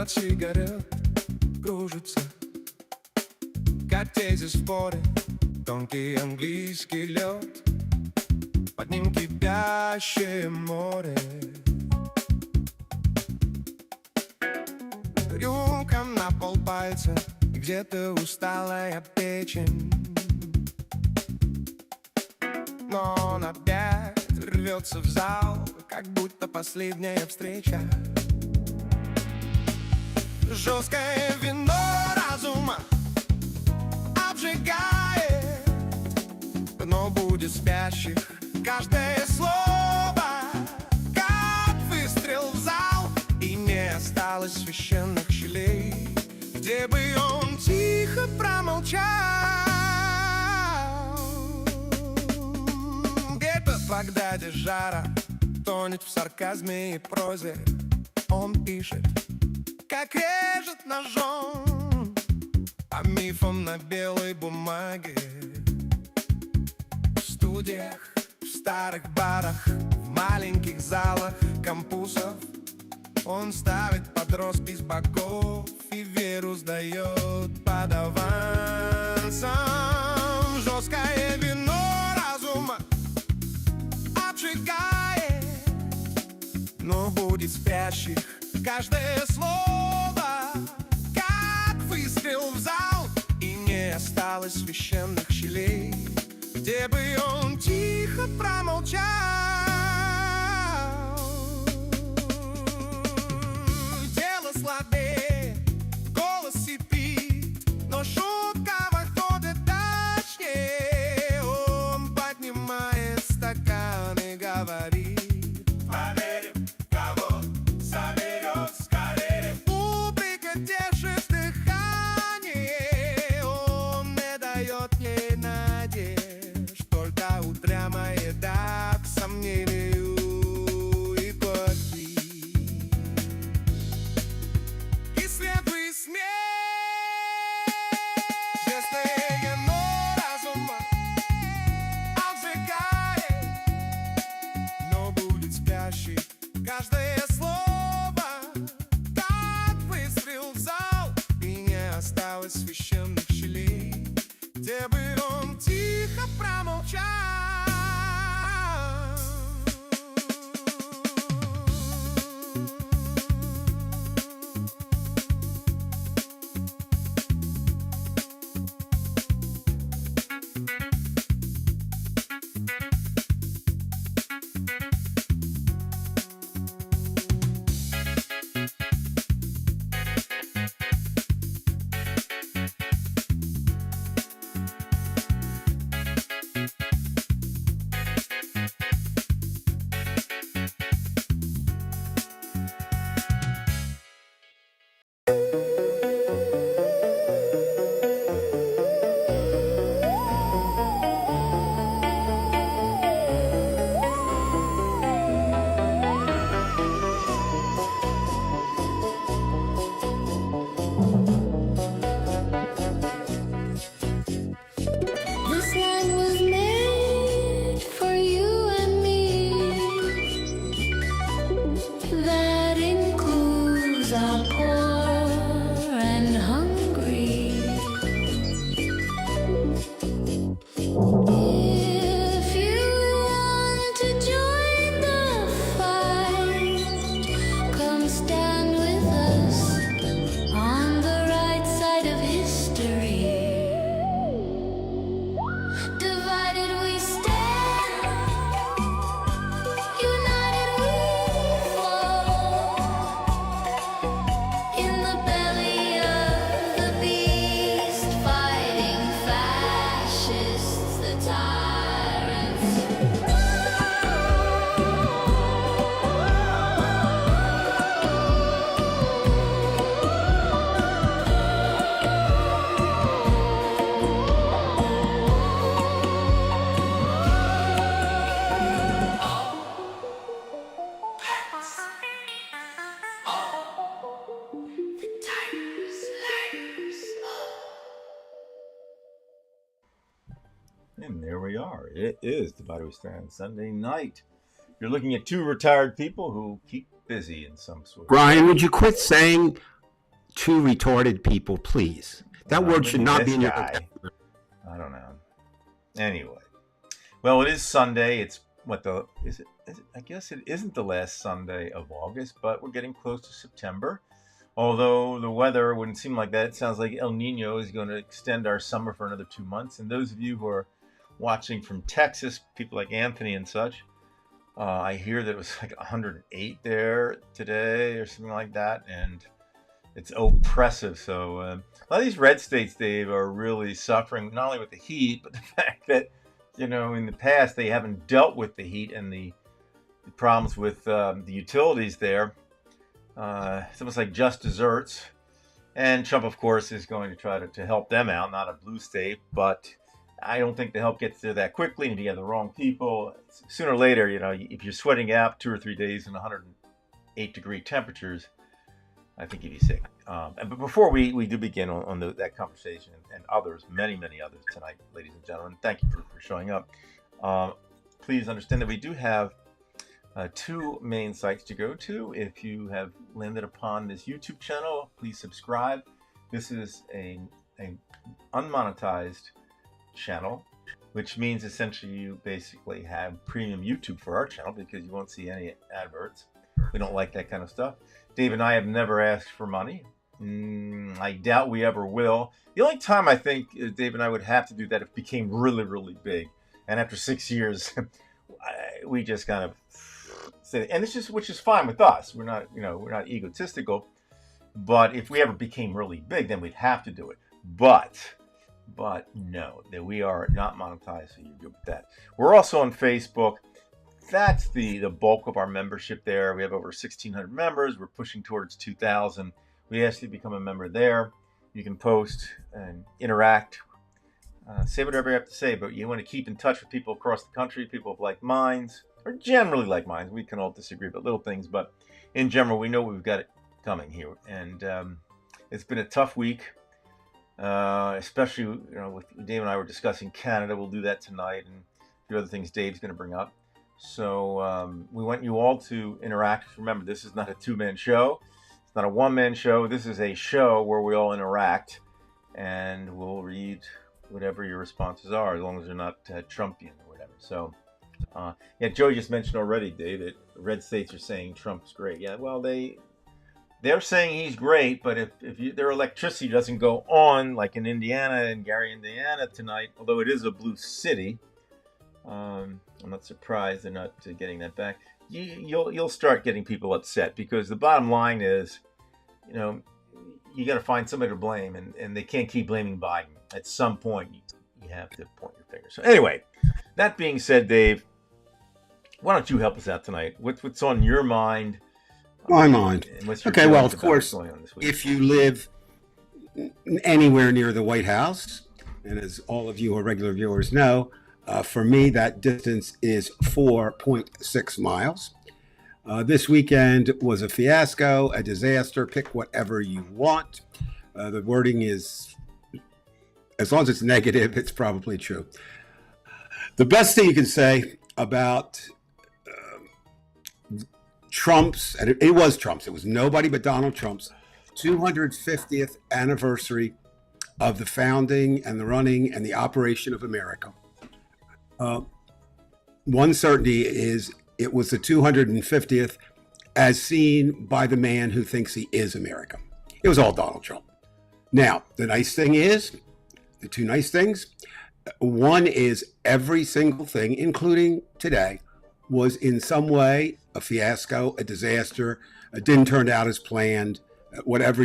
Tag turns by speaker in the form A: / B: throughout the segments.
A: от сигарет кружится, катясь в споре, тонкий английский лед, под ним кипящее море. Рюмка на полпальца, где-то усталая печень, но он опять рвется в зал, как будто последняя встреча. Жесткое вино разума обжигает, но будет спящих каждое слово, как выстрел в зал, и не осталось священных щелей, где бы он тихо промолчал. Где-то в Багдаде жара тонет в сарказме и прозе. Он пишет, как режет ножом, по мифам на белой бумаге. В студиях, в старых барах, в маленьких залах кампусов он ставит под роспись богов и веру сдает под авансом. Жесткое вино разума обжигает, но будет спящих каждое слово, как выстрел в зал, и не осталось священных щелей, где бы он тихо промолчал. Тело слабеет, голос сипит, но шутка выходит точнее. Он поднимает стакан и говорит: поверим, кого соберет скорее. Публика держит дыхание, он не дает ей надежд, только упрямая да к сомнению и любви. Исследуй смерть, жестокое вино разума обжигает, но будет спящий каждое слово, как выстрел в зал, и не осталось священных щелей, где бы он тихо промолчал.
B: This land was made for you and me. That includes our poor and hungry. If you want to join the fight, come stand with us on the right side of history. Divided we stand, united we fall. In the belly of the beast, fighting fascists, the tyrants.
C: And there we are. It is Divided We Stand Sunday night. You're looking at two retired people who keep busy in some sort.
D: Brian, would you quit saying two retarded people, please. That word should not be in your
C: guy. I don't know. Anyway, well, it is Sunday. It's is it? I guess it isn't the last Sunday of August, but we're getting close to September. Although the weather wouldn't seem like that. It sounds like El Nino is going to extend our summer for another 2 months. And those of you who are watching from Texas, people like Anthony and such, I hear that it was like 108 there today or something like that. And it's oppressive. So a lot of these red states, Dave, are really suffering not only with the heat, but the fact that, in the past they haven't dealt with the heat and the problems with the utilities there. It's almost like just desserts. And Trump, of course, is going to try to help them out, not a blue state. But I don't think the help gets there that quickly. And if you have the wrong people, sooner or later, if you're sweating out 2 or 3 days in 108-degree temperatures, I think you'd be sick. But before we do begin on that conversation and others, many, many others tonight, ladies and gentlemen, thank you for showing up. Please understand that we do have 2 main sites to go to. If you have landed upon this YouTube channel, please subscribe. This is a unmonetized channel, which means essentially you basically have premium YouTube for our channel because you won't see any adverts. We don't like that kind of stuff. Dave and I have never asked for money. I doubt we ever will. The only time I think Dave and I would have to do that if it became really, really big. And after 6 years, we just kind of say, and which is fine with us. We're not, we're not egotistical. But if we ever became really big, then we'd have to do it. But no, that we are not monetized, so you're good with that. We're also on Facebook. That's the bulk of our membership there. We have over 1,600 members. We're pushing towards 2,000. We ask you to become a member there. You can post and interact, say whatever you have to say, but you want to keep in touch with people across the country, people of like minds, or generally like minds. We can all disagree about little things, but in general, we know we've got it coming here. And it's been a tough week, especially, with Dave and I were discussing Canada. We'll do that tonight, and a few other things Dave's going to bring up. So we want you all to interact. Remember, this is not a 2-man show. It's not a 1-man show. This is a show where we all interact, and we'll read whatever your responses are, as long as they're not Trumpian or whatever. So, yeah, Joey just mentioned already, Dave, that red states are saying Trump's great. Yeah, well, they're saying he's great, but if their electricity doesn't go on, like in Indiana and Gary, Indiana tonight, although it is a blue city, I'm not surprised they're not getting that back. You'll start getting people upset because the bottom line is, you got to find somebody to blame, and they can't keep blaming Biden. At some point, you have to point your finger. So anyway, that being said, Dave, why don't you help us out tonight? What's on your mind?
D: My mind. Okay, well, of course, if you live anywhere near the White House, and as all of you who are regular viewers know, for me, that distance is 4.6 miles. This weekend was a fiasco, a disaster. Pick whatever you want. The wording is, as long as it's negative, it's probably true. The best thing you can say about Trump's, and it was Trump's, it was nobody but Donald Trump's 250th anniversary of the founding and the running and the operation of America. One certainty is it was the 250th as seen by the man who thinks he is America. It was all Donald Trump. Now, the nice thing is, the 2 nice things, one is every single thing, including today, was in some way a fiasco, a disaster, it didn't turn out as planned, whatever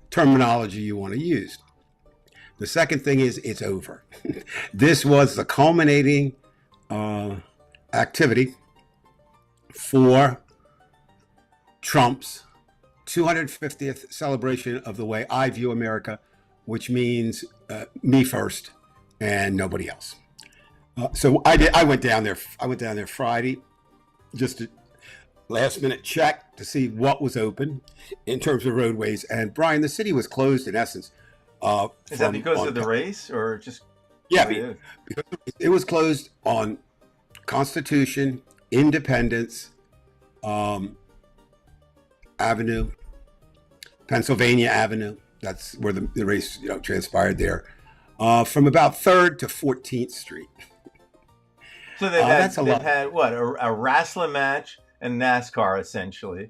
D: terminology you want to use. The second thing is it's over. This was the culminating activity for Trump's 250th celebration of the way I view America, which means me first and nobody else. So I went down there. I went down there Friday, just a last minute check to see what was open in terms of roadways. And Brian, the city was closed in essence.
C: Is that because of the race, or just?
D: Yeah, because it was closed on Constitution, Independence Avenue, Pennsylvania Avenue. That's where the race transpired there. From about 3rd to 14th Street.
C: So they've had what, a wrestling match and NASCAR essentially.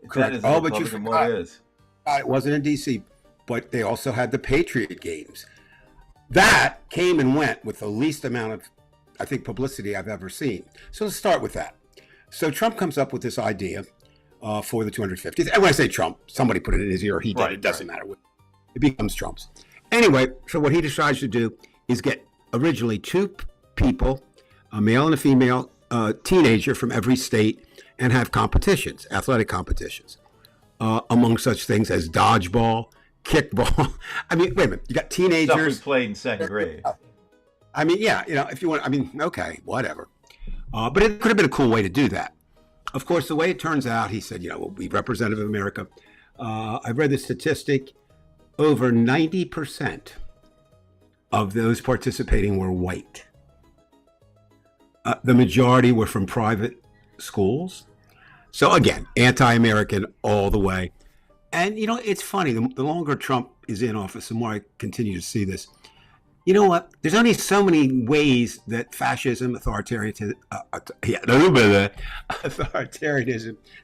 D: Correct. But you forgot. It wasn't in D.C., but they also had the Patriot Games. That came and went with the least amount of, I think, publicity I've ever seen. So let's start with that. So Trump comes up with this idea for the 250th. And when I say Trump, somebody put it in his ear, he did. It doesn't matter. It becomes Trump's. Anyway, so what he decides to do is get originally 2 people, a male and a female teenager from every state, and have competitions, athletic competitions, among such things as dodgeball, kickball. I mean, wait a minute. You got teenagers.
C: Stuff we played in 2nd grade.
D: I mean, yeah, if you want, I mean, okay, whatever. But it could have been a cool way to do that. Of course, the way it turns out, he said, we'll be representative of America. I've read the statistic, over 90% of those participating were white. The majority were from private schools. So again, anti-American all the way. And, it's funny, the longer Trump is in office, the more I continue to see this. You know what? There's only so many ways that fascism, authoritarianism,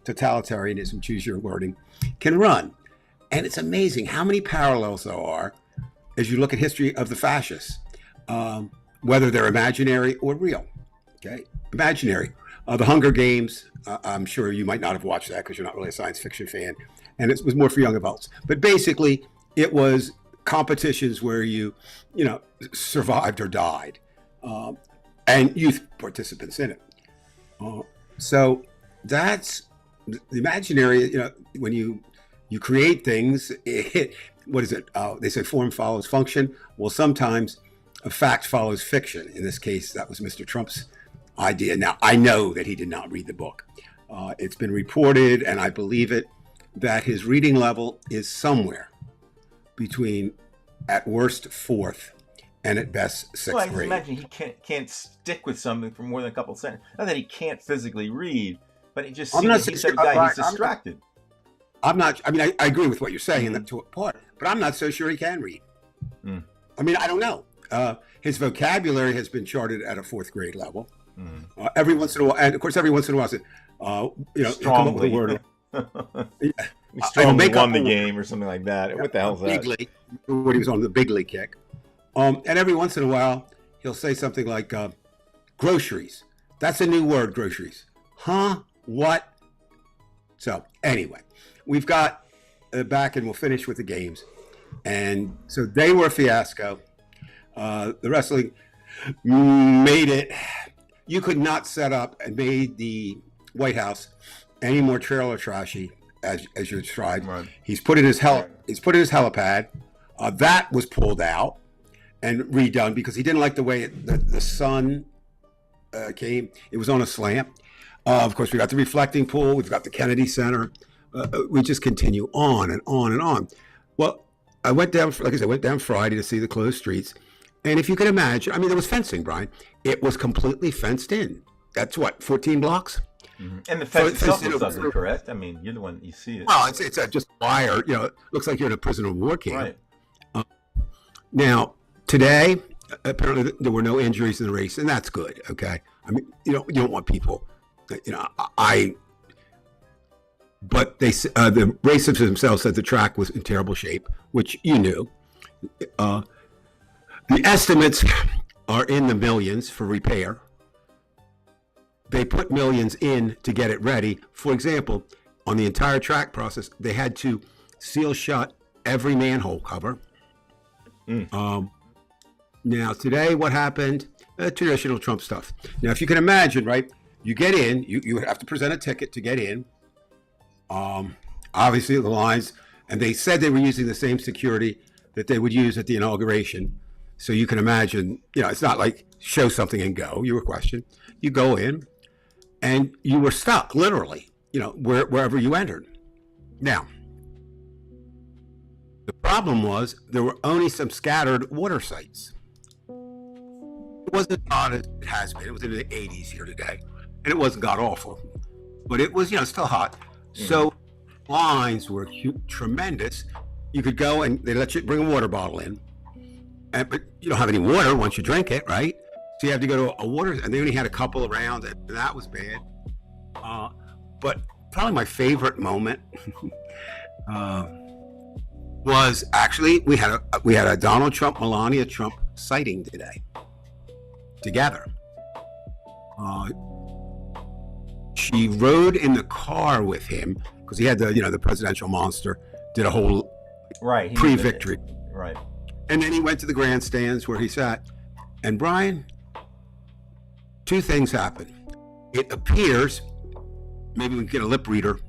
D: totalitarianism, choose your wording, can run. And it's amazing how many parallels there are as you look at history of the fascists, whether they're imaginary or real. Okay, imaginary. The Hunger Games, I'm sure you might not have watched that because you're not really a science fiction fan. And it was more for young adults. But basically, it was competitions where you survived or died, and youth participants in it. So that's the imaginary. When you create things, what is it? They say form follows function. Well, sometimes a fact follows fiction. In this case, that was Mr. Trump's idea. Now, I know that he did not read the book. It's been reported, and I believe it, that his reading level is somewhere between, at worst, 4th and at best 6th grade.
C: Imagine he can't stick with something for more than a couple of sentences. Not that he can't physically read, but it just seems he's distracted.
D: I agree with what you're saying in that part, but I'm not so sure he can read. I mean, I don't know. His vocabulary has been charted at a 4th grade level. Every once in a while, and of course, every once in a while, come up with a word.
C: He strongly won the game or something like that. What the hell is that?
D: Bigly, when he was on the Bigly kick. And every once in a while, he'll say something like, groceries. That's a new word, groceries. Huh? What? So anyway, we've got back, and we'll finish with the games. And so they were a fiasco. The wrestling made it. You could not set up and made the White House any more trailer trashy as you tried. Right. He's put in his helipad. That was pulled out and redone because he didn't like the way the sun came. It was on a slant. Of course, we got the reflecting pool. We've got the Kennedy Center. We just continue on and on and on. Well, I went down Friday to see the closed streets. And if you can imagine, there was fencing, Brian. It was completely fenced in. That's 14 blocks?
C: Mm-hmm. And the fence itself doesn't, correct? You're the one, you see it.
D: Well, it's just wire. It looks like you're in a prisoner of war camp. Right. Now, today, apparently there were no injuries in the race, and that's good, okay? You don't want people, but the racers themselves said the track was in terrible shape, which you knew. The estimates are in the millions for repair. They put millions in to get it ready. For example, on the entire track process, they had to seal shut every manhole cover. Now, today, what happened? Traditional Trump stuff. Now, if you can imagine, right, you get in, you have to present a ticket to get in. Obviously, the lines, and they said they were using the same security that they would use at the inauguration. So you can imagine, it's not like show something and go. You were questioned. You go in, and you were stuck, literally, wherever you entered. Now, the problem was there were only some scattered water sites. It wasn't hot as it has been. It was in the 80s here today, and it wasn't god awful, but it was, still hot. So lines were tremendous. You could go and they let you bring a water bottle in, but you don't have any water once you drink it, right? So you have to go to a water, and they only had a couple around, and that was bad. But probably my favorite moment was actually we had a Donald Trump, Melania Trump sighting today together. She rode in the car with him because he had the presidential monster, did a whole pre-victory.
C: Right.
D: And then he went to the grandstands where he sat. And Brian, two things happened. It appears, maybe we can get a lip reader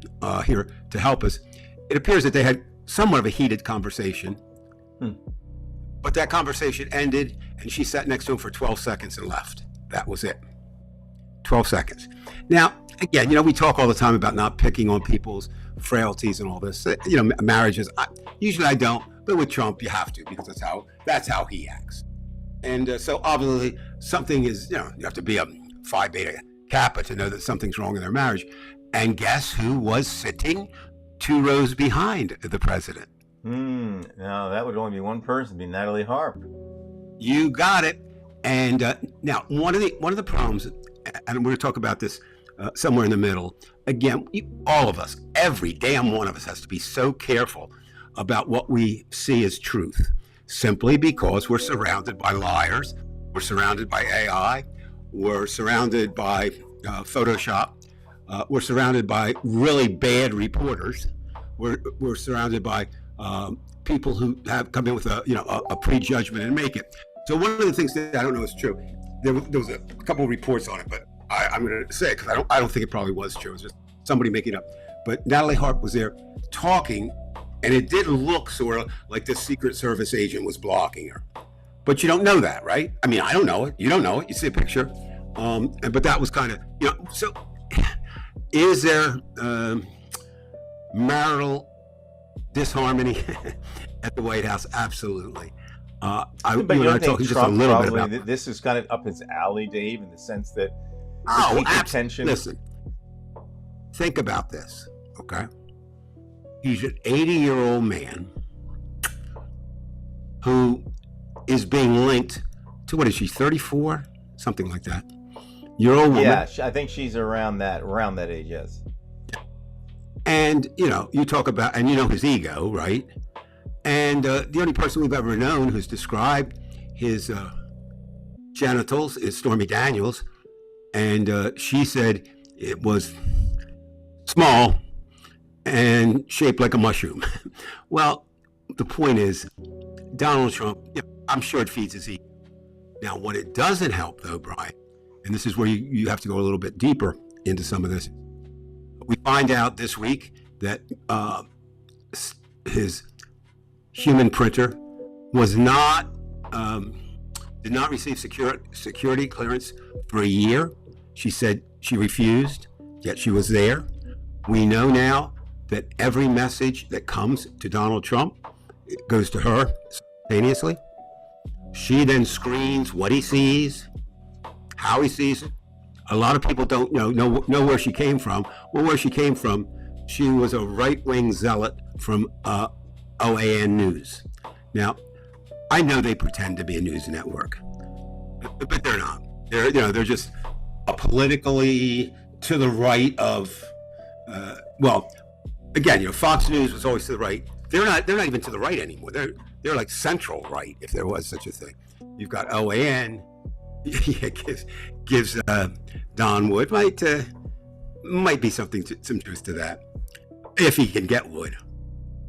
D: here to help us. It appears that they had somewhat of a heated conversation. But that conversation ended and she sat next to him for 12 seconds and left. That was it. 12 seconds. Now, again, we talk all the time about not picking on people's frailties and all this. Marriages. Usually I don't, but with Trump you have to, because that's how he acts. And so obviously something is, you have to be a Phi Beta Kappa to know that something's wrong in their marriage. And guess who was sitting 2 rows behind the president?
C: No, that would only be one person, be Natalie Harp.
D: You got it. And now one of the problems, and we're going to talk about this somewhere in the middle. Again, all of us, every damn one of us, has to be so careful about what we see as truth, simply because we're surrounded by liars, we're surrounded by AI, we're surrounded by Photoshop, we're surrounded by really bad reporters, we're surrounded by people who have come in with a prejudgment and make it. So one of the things that I don't know is true. There was a couple of reports on it, but I'm going to say it because I don't think it probably was true. It was just somebody making it up. But Natalie Harp was there talking, and it did look sort of like the Secret Service agent was blocking her. But you don't know that, right? I mean, I don't know it. You don't know it. You see a picture. But that was kind of, so is there marital disharmony at the White House? Absolutely.
C: But you don't think
D: just
C: Trump
D: a little
C: probably,
D: bit about
C: this is kind of up his alley, Dave, in the sense that
D: tension. Listen, think about this, okay? He's an 80-year-old man who is being linked to, what is she, 34? Something like that. Year-old woman.
C: Yeah, I think she's around that age, yes.
D: And, you talk about, and his ego, right? And the only person we've ever known who's described his genitals is Stormy Daniels. And she said it was small and shaped like a mushroom. Well, the point is, Donald Trump, I'm sure it feeds his ego. Now, what it doesn't help, though, Brian, and this is where you have to go a little bit deeper into some of this. We find out this week that his human printer was did not receive security clearance for a year. She said she refused, yet she was there. We know now that every message that comes to Donald Trump goes to her simultaneously. She then screens what he sees, how he sees it. A lot of people don't know where she came from. Well, where she came from, she was a right-wing zealot from OAN News. Now, I know they pretend to be a news network, but they're not. They're just a politically to the right of. Again, Fox News was always to the right. They're not even to the right anymore. They're like central right, if there was such a thing. You've got OAN. gives Don Wood might be some truth to that, if he can get Wood.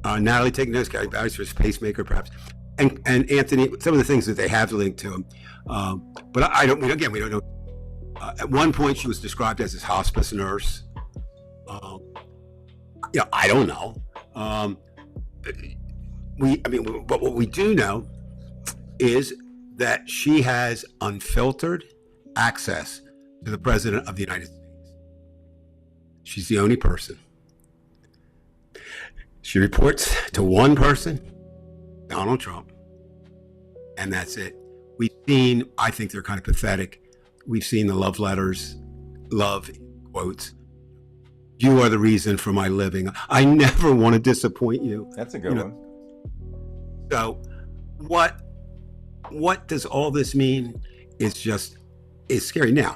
D: Natalie taking those guys for his pacemaker, perhaps, and Anthony, some of the things that they have linked to him. But we don't know. At one point, she was described as his hospice nurse. I don't know. But what we do know is that she has unfiltered access to the President of the United States. She's the only person. She reports to one person, Donald Trump, and that's it. We've seen, I think they're kind of pathetic. We've seen the love letters, love quotes. You are the reason for my living. I never want to disappoint you.
C: That's a good one.
D: So what does all this mean? It's scary. Now,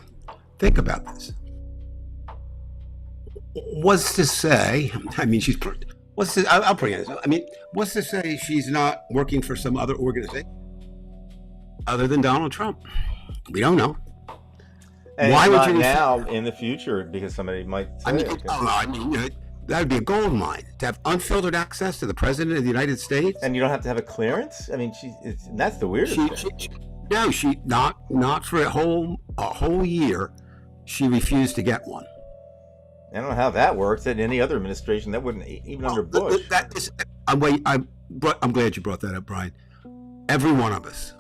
D: think about this. What's to say, I mean, I'll bring it. I mean, what's to say she's not working for some other organization other than Donald Trump? We don't know.
C: And why would you now in the future? Because somebody might say,
D: that would be a gold mine to have unfiltered access to the president of the United States.
C: And you don't have to have a clearance. I mean, that's the weirdest thing.
D: She not for a whole year. She refused to get one.
C: I don't know how that works. In any other administration, that wouldn't, even under Bush.
D: I'm glad you brought that up, Brian. Every one of us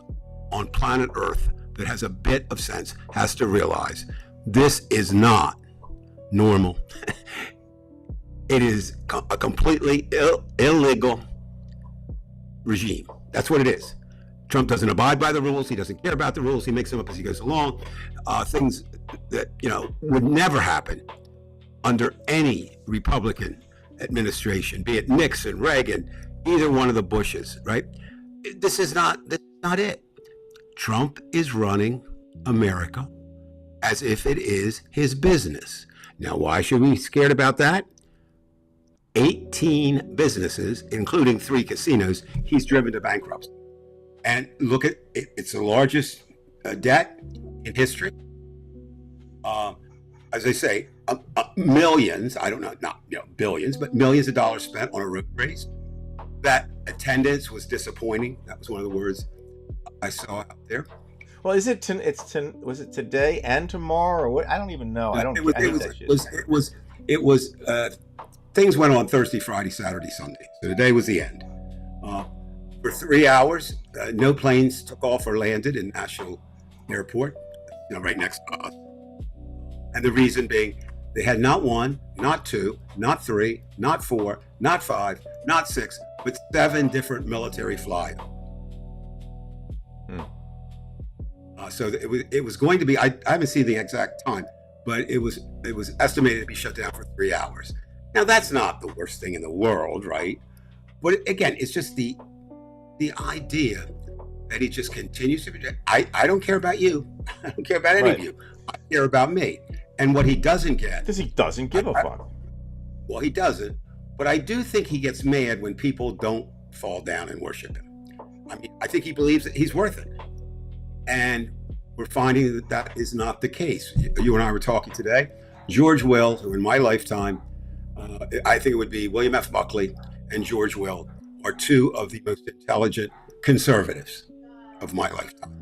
D: on planet Earth that has a bit of sense has to realize this is not normal. It is a completely illegal regime. That's what it is. Trump doesn't abide by the rules. He doesn't care about the rules. He makes them up as he goes along. Things that would never happen under any Republican administration, be it Nixon, Reagan, either one of the Bushes, right? This is not it. Trump is running America as if it is his business. Now, why should we be scared about that? 18 businesses, including 3 casinos, he's driven to bankruptcy. And look at it, it's the largest debt in history. As I say, millions, I don't know, not billions, but millions of dollars spent on a road race. That attendance was disappointing. That was one of the words I saw out there.
C: Well, was it today and tomorrow, or what? I don't even know.
D: It was things went on Thursday, Friday, Saturday, Sunday. So today was the end. For 3 hours, no planes took off or landed in Nashville Airport, right next to us. And the reason being, they had not 1, not 2, not 3, not 4, not 5, not 6, but 7 different military flyouts. So it was going to be, I haven't seen the exact time, but it was estimated to be shut down for 3 hours. Now, that's not the worst thing in the world, right? But again, it's just the idea that he just continues to project. I don't care about you. I don't care about any of you. I care about me. And what he doesn't get...
C: Because he doesn't give a fuck.
D: Well, he doesn't. But I do think he gets mad when people don't fall down and worship him. I mean, I think he believes that he's worth it. And we're finding that is not the case. You and I were talking today. George Will, who in my lifetime, I think it would be William F. Buckley and George Will, are 2 of the most intelligent conservatives of my lifetime.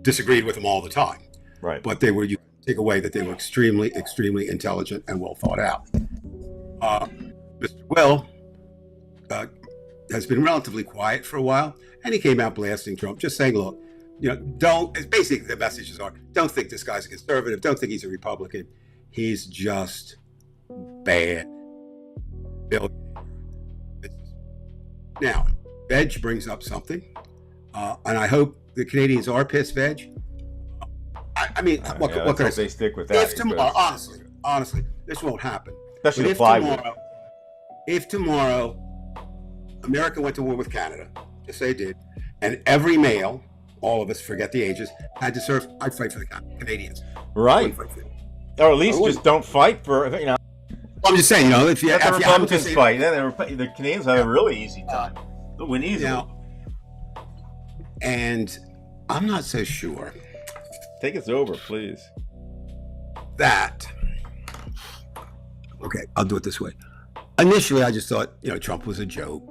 D: Disagreed with them all the time.
C: Right.
D: But you take away that they were extremely, extremely intelligent and well thought out. Mr. Will has been relatively quiet for a while, and he came out blasting Trump, just saying, look, basically the messages are, don't think this guy's a conservative, don't think he's a Republican. He's just bad. Now, Veg brings up something, and I hope the Canadians are pissed, Veg. I mean, what can I say?
C: They stick with that.
D: If tomorrow, honestly, this won't happen.
C: Especially the plywood.
D: If tomorrow America went to war with Canada, just say it did, and every male, all of us, forget the ages, had to serve, I'd fight for the Canadians.
C: Right. Or at least just don't fight for,
D: I'm just saying, if you...
C: Let the Republicans fight. The Canadians have a really easy time. They'll win easily.
D: Now, and I'm not so sure...
C: Take us over, please.
D: Okay, I'll do it this way. Initially, I just thought, Trump was a joke.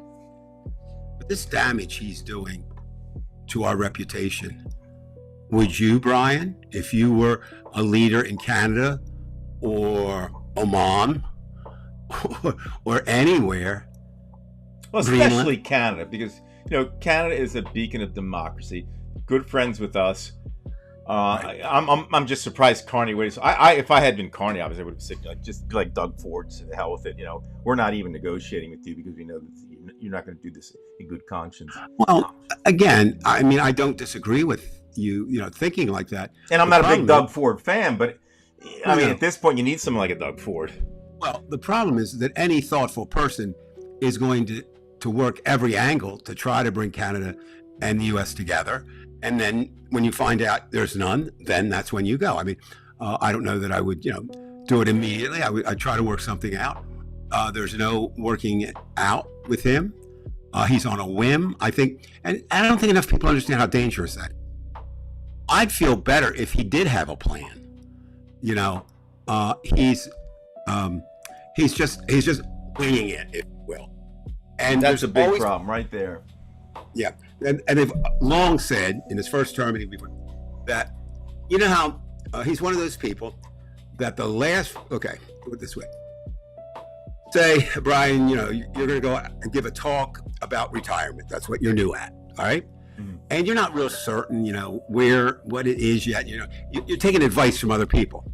D: But this damage he's doing to our reputation, would you, Brian, if you were a leader in Canada or Oman or anywhere?
C: Well, especially Canada, because, Canada is a beacon of democracy. Good friends with us. Right. I'm just surprised Carney waited. So if I had been Carney, obviously I would have said, just be like Doug Ford, to the hell with it. We're not even negotiating with you because we know that you're not going to do this in good conscience.
D: Well, again, I mean, I don't disagree with you, thinking like that.
C: And I'm not a big Doug Ford fan, but I mean, at this point, you need someone like a Doug Ford.
D: Well, the problem is that any thoughtful person is going to work every angle to try to bring Canada and the U.S. together. And then when you find out there's none, then that's when you go. I mean, I don't know that I would, do it immediately. I'd try to work something out. There's no working it out with him. He's on a whim, I think. And I don't think enough people understand how dangerous that is. I'd feel better if he did have a plan. He's just winging it, if you will. And
C: that's a big problem right there.
D: Yeah, and they've long said in his first term that how he's one of those people that the last. Okay, put it this way. Say, Brian, you're going to go and give a talk about retirement. That's what you're new at, all right? Mm-hmm. And you're not real certain, what it is yet. You're taking advice from other people.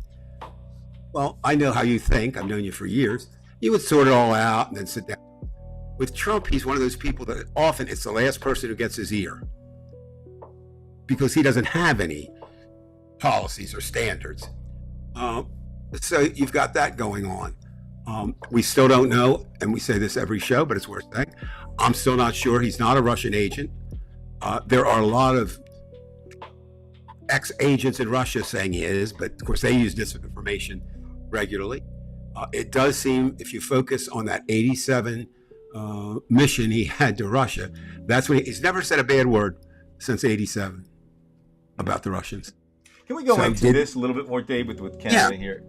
D: Well, I know how you think. I've known you for years. You would sort it all out and then sit down. With Trump, he's one of those people that often it's the last person who gets his ear because he doesn't have any policies or standards. So you've got that going on. We still don't know, and we say this every show, but it's worth saying. I'm still not sure. He's not a Russian agent. There are a lot of ex-agents in Russia saying he is, but of course they use disinformation regularly. It does seem, if you focus on that 87 mission he had to Russia, that's when he's never said a bad word since 87 about the Russians.
C: Can we go into this a little bit more, Dave, with Canada here?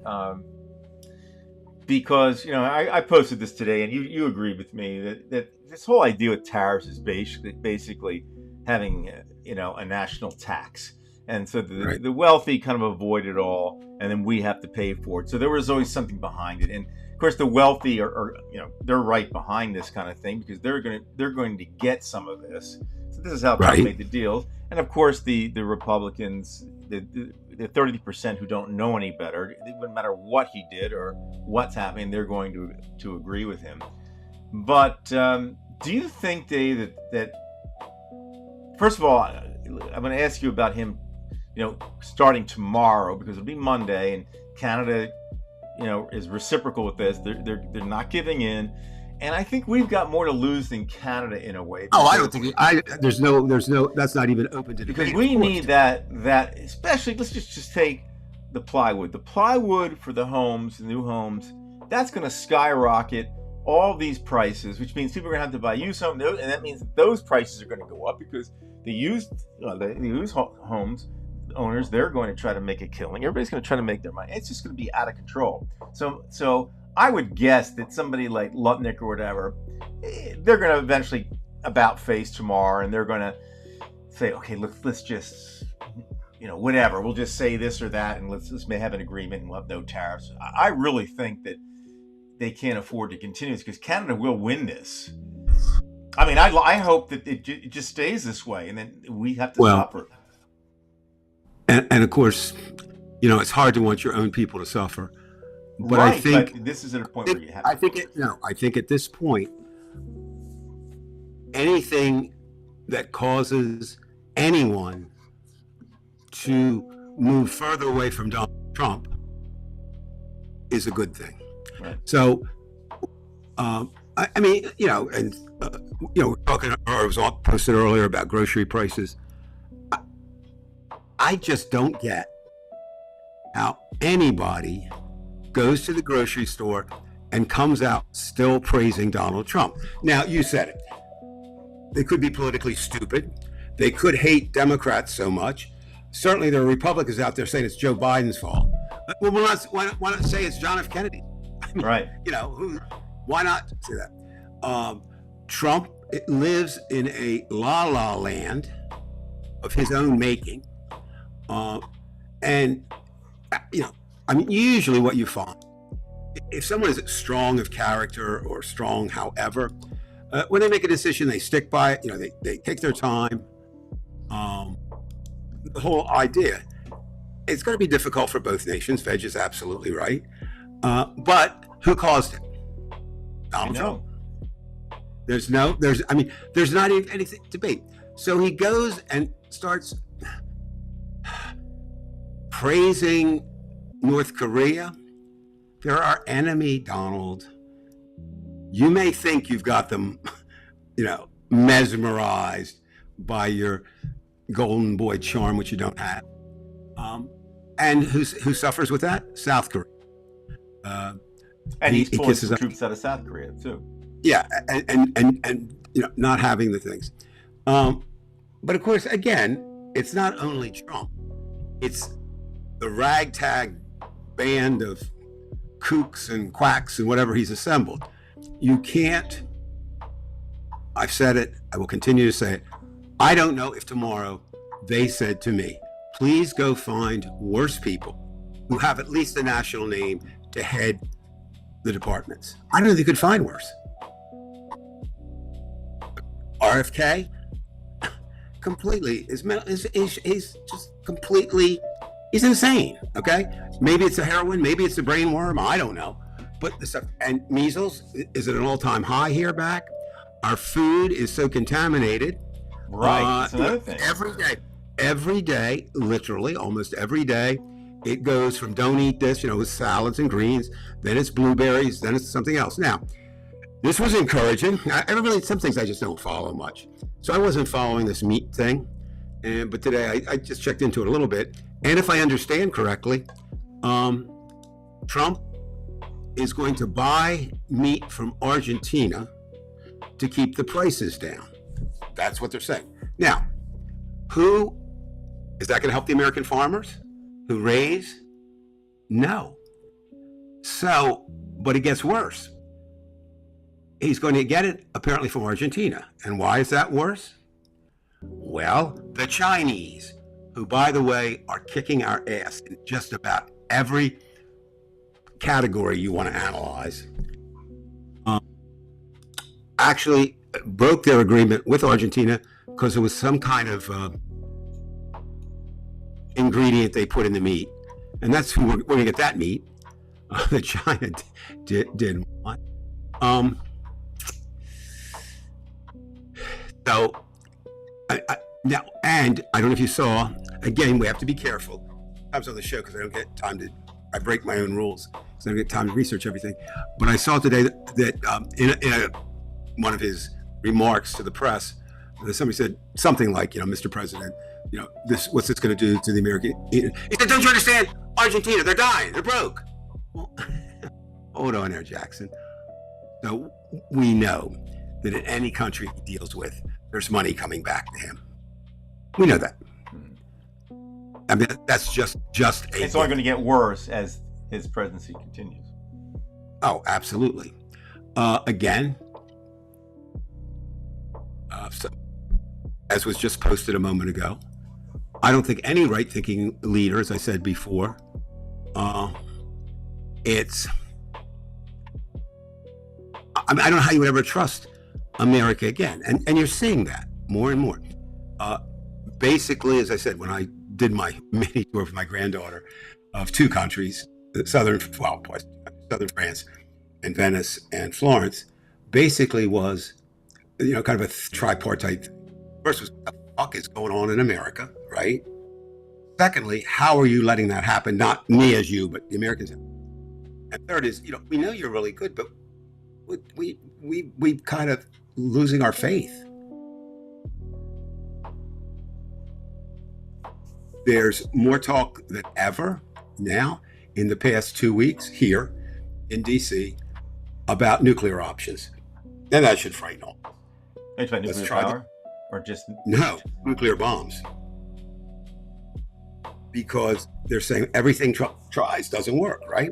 C: Because, I posted this today, and you agreed with me that this whole idea with tariffs is basically having, a national tax. And so the wealthy kind of avoid it all, and then we have to pay for it. So there was always something behind it. And of course, the wealthy are they're right behind this kind of thing because they're going to get some of this. So this is how Trump made the deal. And of course, the Republicans, the 30% who don't know any better, it wouldn't matter what he did or what's happening, they're going to agree with him. But do you think, Dave, that first of all, I'm going to ask you about him, starting tomorrow because it'll be Monday, and Canada, is reciprocal with this. They're not giving in. And I think we've got more to lose than Canada in a way.
D: Oh, I don't think there's no. That's not even open to debate.
C: Because we need that, especially. Let's just take the plywood. The plywood for the homes, the new homes, that's going to skyrocket all these prices, which means people are going to have to buy used homes, and that means those prices are going to go up because the used homes owners, they're going to try to make a killing. Everybody's going to try to make their money. It's just going to be out of control. So I would guess that somebody like Lutnick or whatever, they're going to eventually about face tomorrow, and they're going to say, okay, let's just, whatever. We'll just say this or that, and let's may have an agreement, and we'll have no tariffs. I really think that they can't afford to continue this because Canada will win this. I mean, I hope that it just stays this way, and then we have to suffer.
D: And of course, it's hard to want your own people to suffer. But
C: right,
D: I think
C: but this is at a point where you have.
D: I think at this point, anything that causes anyone to move further away from Donald Trump is a good thing. Right. So, we're talking, or it was all posted earlier about grocery prices. I just don't get how anybody goes to the grocery store and comes out still praising Donald Trump. Now, you said it. They could be politically stupid. They could hate Democrats so much. Certainly, there are Republicans out there saying it's Joe Biden's fault. Well, why not say it's John F. Kennedy? I mean,
C: right.
D: Why not say that? Trump lives in a la-la land of his own making. Usually what you find, if someone is strong of character or strong however, when they make a decision, they stick by it, they take their time. The whole idea, it's going to be difficult for both nations. Veg is absolutely right. But who caused it? Donald Trump. There's not even anything to debate. So he goes and starts praising North Korea, They're our enemy, Donald. You may think you've got them, mesmerized by your golden boy charm, which you don't have. And who suffers with that? South Korea.
C: And he's pulling some troops out of South Korea too.
D: Yeah, and not having the things. But of course, again, it's not only Trump. It's the ragtag band of kooks and quacks and whatever he's assembled. You can't, I've said it, I will continue to say it. I don't know if tomorrow they said to me, please go find worse people who have at least a national name to head the departments. I don't know if they could find worse. RFK, completely, he's just completely, he's insane, okay? Maybe it's a heroin, maybe it's a brain worm, I don't know. But the stuff, and measles is at an all-time high here back. Our food is so contaminated.
C: Right, that's another thing.
D: Every day, literally, almost every day, it goes from don't eat this, with salads and greens, then it's blueberries, then it's something else. Now, this was encouraging. Some things I just don't follow much. So I wasn't following this meat thing. But today I just checked into it a little bit. And if I understand correctly, Trump is going to buy meat from Argentina to keep the prices down. That's what they're saying. Now, is that going to help the American farmers who raise? No. So, but it gets worse. He's going to get it apparently from Argentina. And why is that worse? Well, the Chinese, who, by the way, are kicking our ass in just about every category you want to analyze, actually broke their agreement with Argentina because there was some kind of ingredient they put in the meat. And that's who we're going to get that meat that China didn't want. So, now, and I don't know if you saw, again, we have to be careful. I was on the show because I don't get time I break my own rules, so I don't get time to research everything. But I saw today that in one of his remarks to the press, somebody said something like, Mr. President, what's this going to do to the American? He said, don't you understand? Argentina, they're dying, they're broke. Well, hold on there, Jackson. So we know that in any country he deals with, there's money coming back to him. We know that. I mean, that's just
C: it's only going to get worse as his presidency continues.
D: Oh, absolutely. Again, so, as was just posted a moment ago, I don't think any right-thinking leader, as I said before, I don't know how you would ever trust America again. And you're seeing that more and more. Basically, as I said, when I did my mini tour for my granddaughter of two countries, southern France and Venice and Florence, basically was, kind of a tripartite. First was, what the fuck is going on in America, right? Secondly, how are you letting that happen? Not me as you, but the Americans. And third is, we know you're really good, but we kind of losing our faith. There's more talk than ever now in the past 2 weeks here in DC about nuclear options. And that should frighten all.
C: It's about nuclear power? Or just...
D: No, nuclear bombs. Because they're saying everything tries doesn't work, right?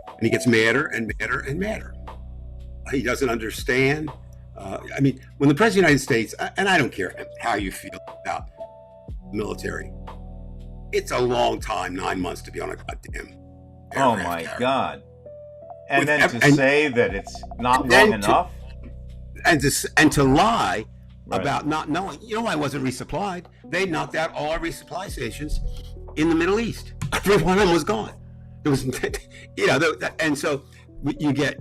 D: And he gets madder and madder and madder. He doesn't understand. When the President of the United States, and I don't care how you feel about military, it's a long time, 9 months to be on a goddamn aircraft
C: Oh my
D: carrier.
C: God. And then to say that it's not long enough?
D: And to lie
C: Right.
D: about not knowing. Why it wasn't resupplied? They knocked out all our resupply stations in the Middle East. Every one of them was gone. There was, and so you get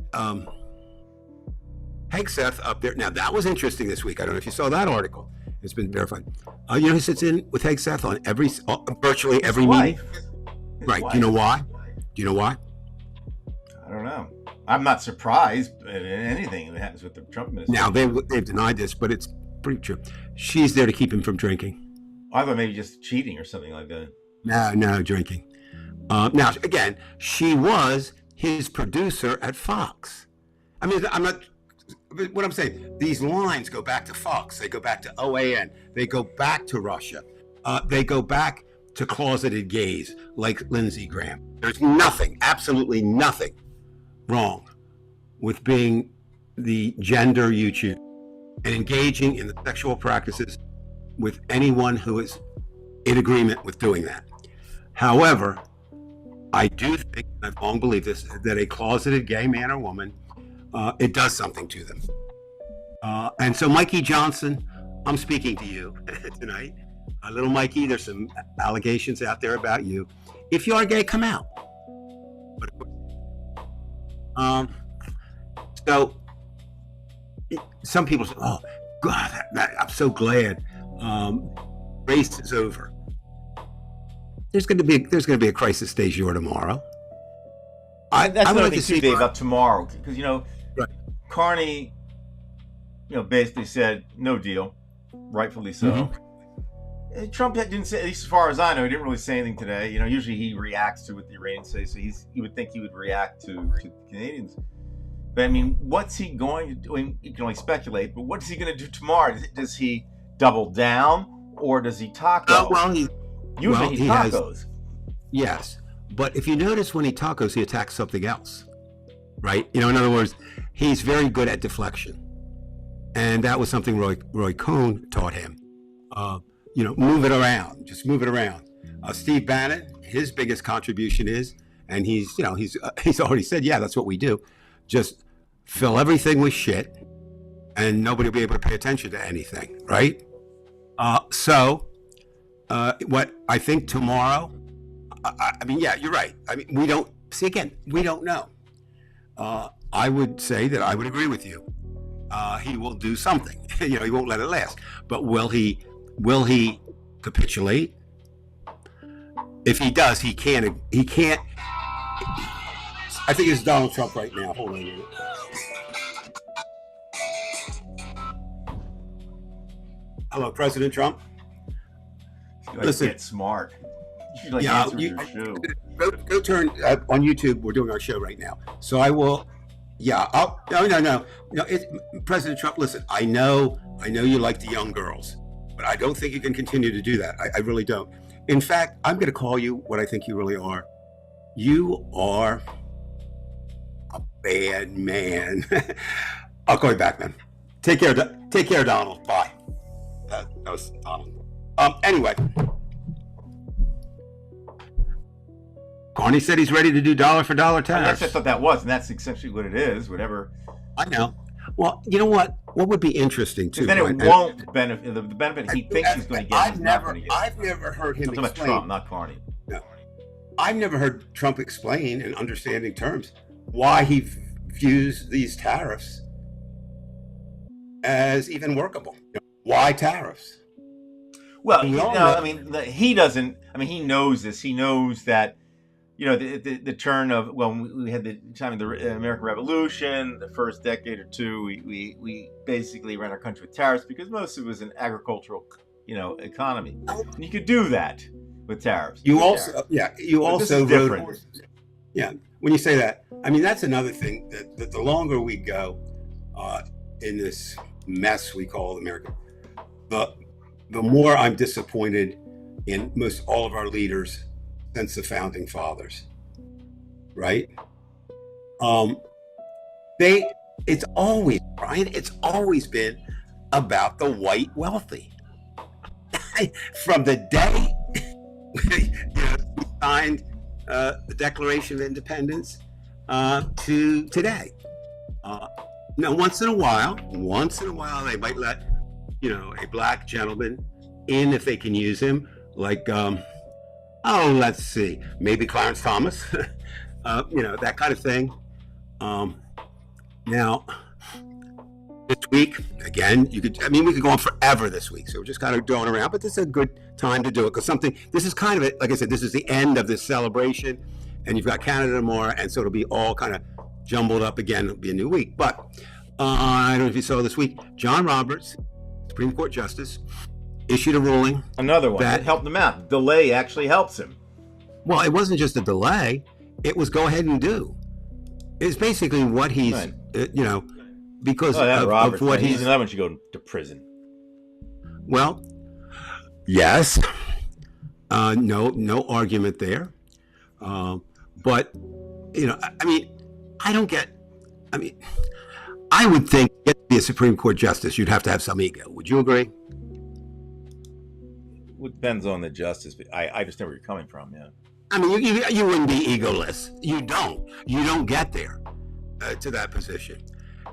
D: Hegseth up there. Now, that was interesting this week. I don't know if you saw that article. It's been verified. Who sits in with Hegseth on virtually every meeting? Right. Do you know why?
C: I don't know. I'm not surprised at anything that happens with the Trump administration.
D: Now, they've denied this, but it's pretty true. She's there to keep him from drinking.
C: I thought maybe just cheating or something like that.
D: No, drinking. Now, again, she was his producer at Fox. I mean, I'm not... What I'm saying, these lines go back to Fox. They go back to OAN. They go back to Russia. They go back to closeted gays like Lindsey Graham. There's nothing, absolutely nothing wrong with being the gender YouTube and engaging in the sexual practices with anyone who is in agreement with doing that. However, I do think, and I've long believed this, that a closeted gay man or woman, it does something to them. And so, Mikey Johnson, I'm speaking to you tonight. Little Mikey, there's some allegations out there about you. If you are gay, come out. So, some people say, "Oh God, I'm so glad race is over." There's going to be a crisis du jour tomorrow.
C: That's
D: I
C: what I
D: would
C: think too, Dave, up tomorrow, because
D: right.
C: Carney, basically said no deal, rightfully so.
D: Mm-hmm.
C: Trump didn't say, at least as far as I know, he didn't really say anything today. Usually he reacts to what the Iranians say, so you would think he would react to Canadians. But I mean, what's he going to do? I mean, you can only speculate, but what is he going to do tomorrow? Does he double down, or does he taco? He tacos.
D: Yes, but if you notice when he tacos, he attacks something else, right? In other words, he's very good at deflection, and that was something Roy Cohn taught him. Move it around, just move it around. Steve Bannon, his biggest contribution is, and he's already said, yeah, that's what we do. Just fill everything with shit, and nobody will be able to pay attention to anything, right? What I think tomorrow, I mean, yeah, you're right. I mean, we don't know. I would say that I would agree with you. He will do something. He won't let it last. But will he capitulate? If he does, he can't. I think it's Donald Trump right now. Hold on a minute. Hello, President Trump.
C: Listen, get smart. Answer your show.
D: Go turn on YouTube. We're doing our show right now, so I will. Yeah. No. President Trump. Listen, I know you like the young girls, but I don't think you can continue to do that. I really don't. In fact, I'm going to call you what I think you really are. You are a bad man. I'll call you back, man. Take care, Donald. Bye. That was Donald. Anyway, Carney said he's ready to do dollar for dollar tariffs.
C: I thought that was, and that's essentially what it is. Whatever.
D: I know. Well, you know what? What would be interesting too?
C: Then it won't benefit. The benefit he thinks he's going to get.
D: I've never heard him explain.
C: About Trump, not Carney.
D: No, I've never heard Trump explain in understanding terms why he views these tariffs as even workable. Why tariffs?
C: Well, he doesn't. I mean, he knows this. He knows that. The turn of, we had the time of the American Revolution, the first decade or two, we basically ran our country with tariffs because most of it was an agricultural, economy. And you could do that with tariffs.
D: You also wrote. Yeah, when you say that, I mean, that's another thing that the longer we go in this mess we call America, the more I'm disappointed in most all of our leaders since the founding fathers, right? It's always been about the white wealthy. From the day we signed the Declaration of Independence to today. Now, once in a while, they might let a black gentleman in if they can use him, like. Let's see, maybe Clarence Thomas, that kind of thing. Now, this week, again, we could go on forever this week, so we're just kind of going around, but this is a good time to do it, because this is kind of it, like I said, this is the end of this celebration, and you've got Canada tomorrow, and so it'll be all kind of jumbled up again. It'll be a new week. But I don't know if you saw this week, John Roberts, Supreme Court Justice, issued a ruling.
C: Another one that helped him out. Delay actually helps him.
D: Well, it wasn't just a delay. It was go ahead and do. It's basically what he's,
C: Right.
D: Because
C: Roberts,
D: of what
C: he's another one should go to prison.
D: Well, yes. No argument there. But, I would think to get to be a Supreme Court justice, you'd have to have some ego. Would you agree?
C: It depends on the justice, but I understand where you're coming from, yeah.
D: I mean, you wouldn't be egoless. You don't get there to that position.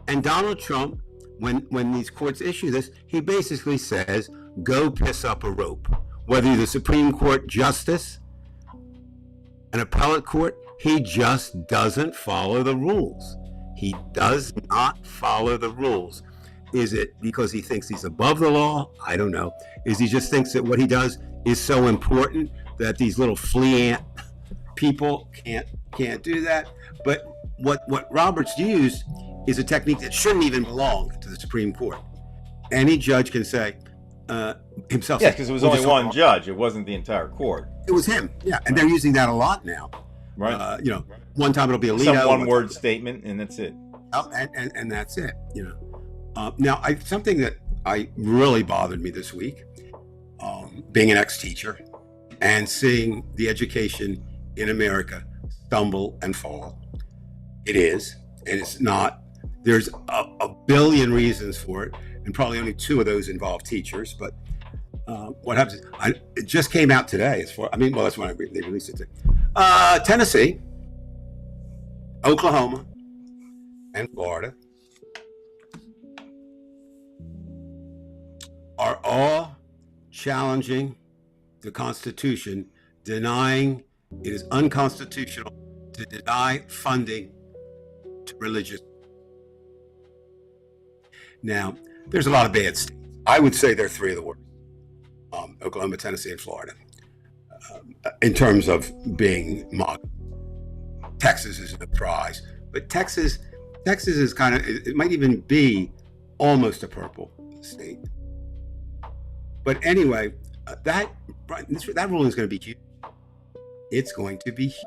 D: And Donald Trump, when these courts issue this, he basically says, go piss up a rope. Whether you're the Supreme Court justice, an appellate court, he just doesn't follow the rules. He does not follow the rules. Is it because he thinks he's above the law? I don't know. Is he just thinks that what he does is so important that these little flea ant people can't do that? But what Roberts used is a technique that shouldn't even belong to the Supreme Court. Any judge can say himself.
C: Yeah, because it was only one judge. It wasn't the entire court.
D: It was him. Yeah, and they're using that a lot now.
C: Right.
D: One time it'll be Alito.
C: Some one-word statement, and that's it.
D: And that's it. Now, something that really bothered me this week, being an ex-teacher and seeing the education in America stumble and fall. It is, and it's not. There's a billion reasons for it, and probably only 2 of those involve teachers. But what happens? It just came out today. That's when they released it today. Tennessee, Oklahoma, and Florida are all challenging the Constitution, denying it is unconstitutional to deny funding to religious. Now, there's a lot of bad states. I would say they're 3 of the worst: Oklahoma, Tennessee, and Florida, in terms of being modern. Texas is a prize, but Texas is kind of, it might even be almost a purple state. But anyway, that ruling is going to be huge. It's going to be huge.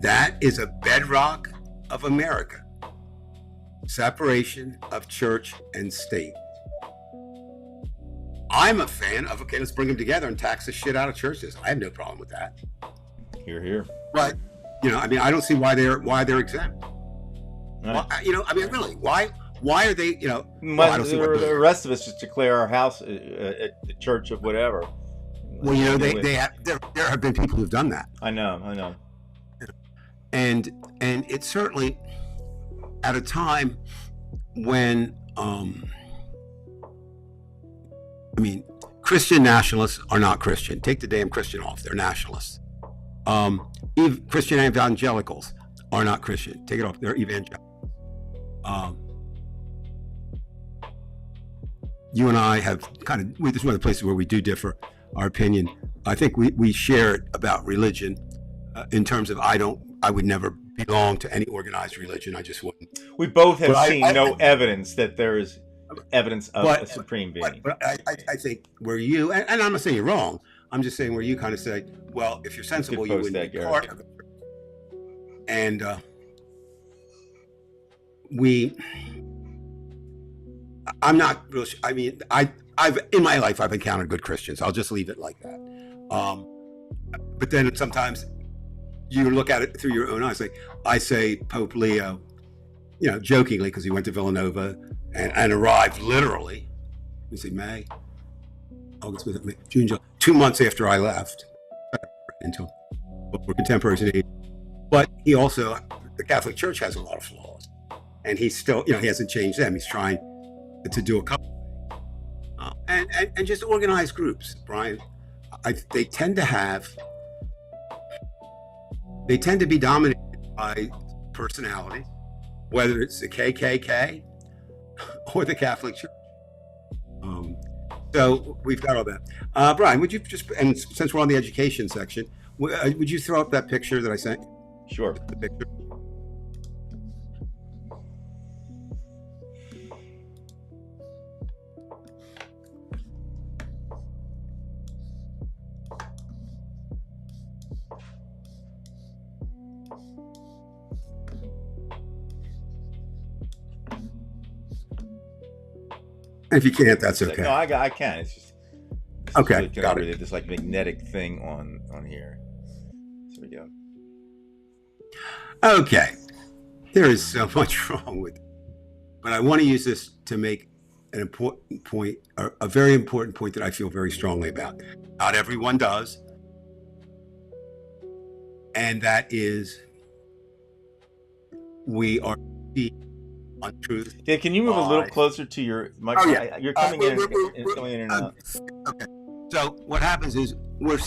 D: That is a bedrock of America. Separation of church and state. I'm a fan of, okay, let's bring them together and tax the shit out of churches. I have no problem with that.
C: Hear, hear.
D: But, I don't see why they're exempt.
C: Right.
D: Really, why are they,
C: I don't see the rest of us just declare our house at the church of whatever.
D: Well, there have been people who've done that.
C: I know.
D: And it's certainly at a time when, Christian nationalists are not Christian. Take the damn Christian off. They're nationalists. Even Christian evangelicals are not Christian. Take it off. They're evangelical. You and I have this is one of the places where we do differ our opinion. I think we share it about religion in terms of I would never belong to any organized religion. I just wouldn't.
C: We both have seen no evidence that there is evidence of a supreme being.
D: But I think where you, and I'm not saying you're wrong, I'm just saying where you kind of say, well, if you're sensible, you wouldn't be part of it. And I'm not real. I've in my life I've encountered good Christians. I'll just leave it like that. But then sometimes you look at it through your own eyes. Like I say, Pope Leo, jokingly, because he went to Villanova and arrived literally. Let me see, May, August, May, June, July, 2 months after I left. Until we're contemporaries in age. But he also, the Catholic Church has a lot of flaws, and he's still, he hasn't changed them. He's trying to do a couple, and just organize groups, Brian. They tend to be dominated by personality, whether it's the KKK or the Catholic Church. So we've got all that. Brian, would you and since we're on the education section, would you throw up that picture that I sent?
C: Sure.
D: The picture. If you can't, that's okay.
C: No, I can. It's just
D: okay.
C: Really
D: Got it.
C: This like magnetic thing on here. There we go.
D: Okay. There is so much wrong with it, but I want to use this to make an important point, or a very important point that I feel very strongly about. Not everyone does, and that is we are untruth.
C: Yeah, can you move a little closer to your microphone?
D: Oh, yeah.
C: You're coming in and out.
D: Okay. So what happens is we're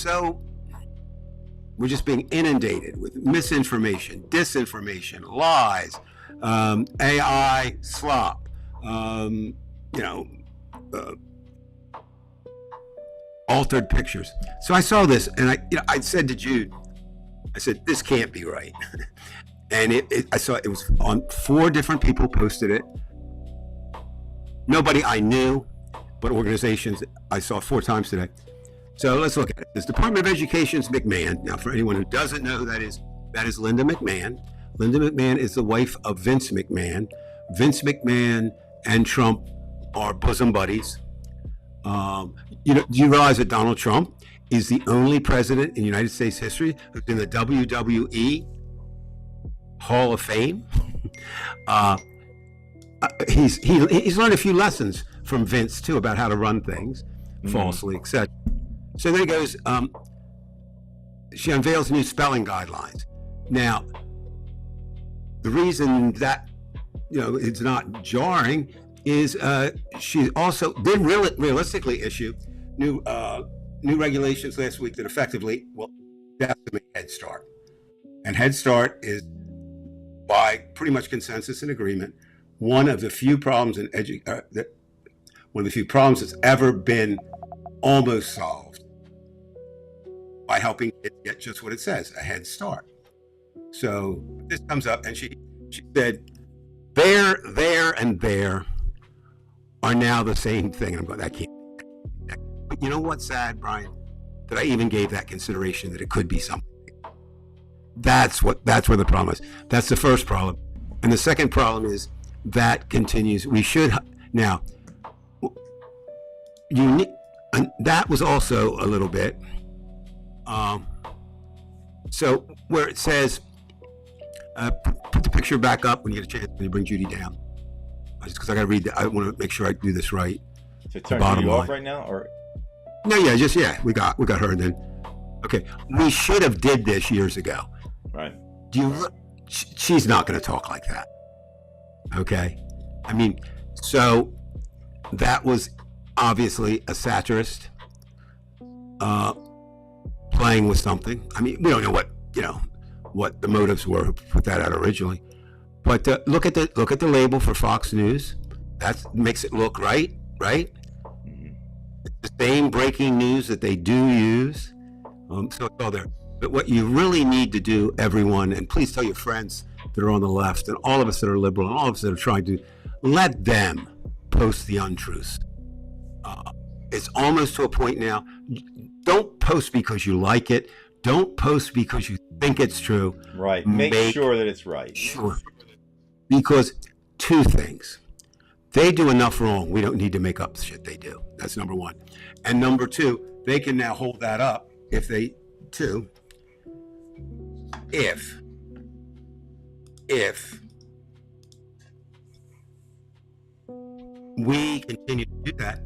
D: just being inundated with misinformation, disinformation, lies, AI slop, altered pictures. So I saw this, and I said to Jude, I said, this can't be right. And I saw it was on 4 different people posted it. Nobody I knew, but organizations I saw 4 times today. So let's look at it. This Department of Education's McMahon. Now, for anyone who doesn't know, that is Linda McMahon. Linda McMahon is the wife of Vince McMahon. Vince McMahon and Trump are bosom buddies. Do you realize that Donald Trump is the only president in United States history who's in the WWE Hall of Fame? He's learned a few lessons from Vince too about how to run things falsely, etc. So then he goes. She unveils new spelling guidelines. Now, the reason that it's not jarring is she also did realistically issue new regulations last week that effectively will decimate Head Start. And Head Start is, by pretty much consensus and agreement, one of the few problems that's ever been almost solved by helping it get just what it says, a head start. So this comes up, and she said, there, and there are now the same thing. And I'm going, that can't be that. But you know what's sad, Brian? That I even gave that consideration that it could be something. That's where the problem is. That's the first problem. And the second problem is that continues. We should now. And that was also a little bit. So where it says, put the picture back up when you get a chance, when you bring Judy down. Just because I got to read that, I want to make sure I do this right.
C: So turn Judy off right now, or
D: no? We got her. And then, okay, we should have did this years ago.
C: Right.
D: She's not going to talk like that. Okay. I mean, so that was obviously a satirist playing with something. I mean, we don't know what the motives were who put that out originally. But look at the label for Fox News. That makes it look right. Mm-hmm. It's the same breaking news that they do use. So it's all there. But what you really need to do, everyone, and please tell your friends that are on the left, and all of us that are liberal, and all of us that are trying to, let them post the untruths. It's almost to a point now. Don't post because you like it. Don't post because you think it's true.
C: Right. Make sure that it's right.
D: Sure. Because 2 things. They do enough wrong. We don't need to make up the shit they do. That's number 1. And number 2, they can now hold that up if they too. If we continue to do that,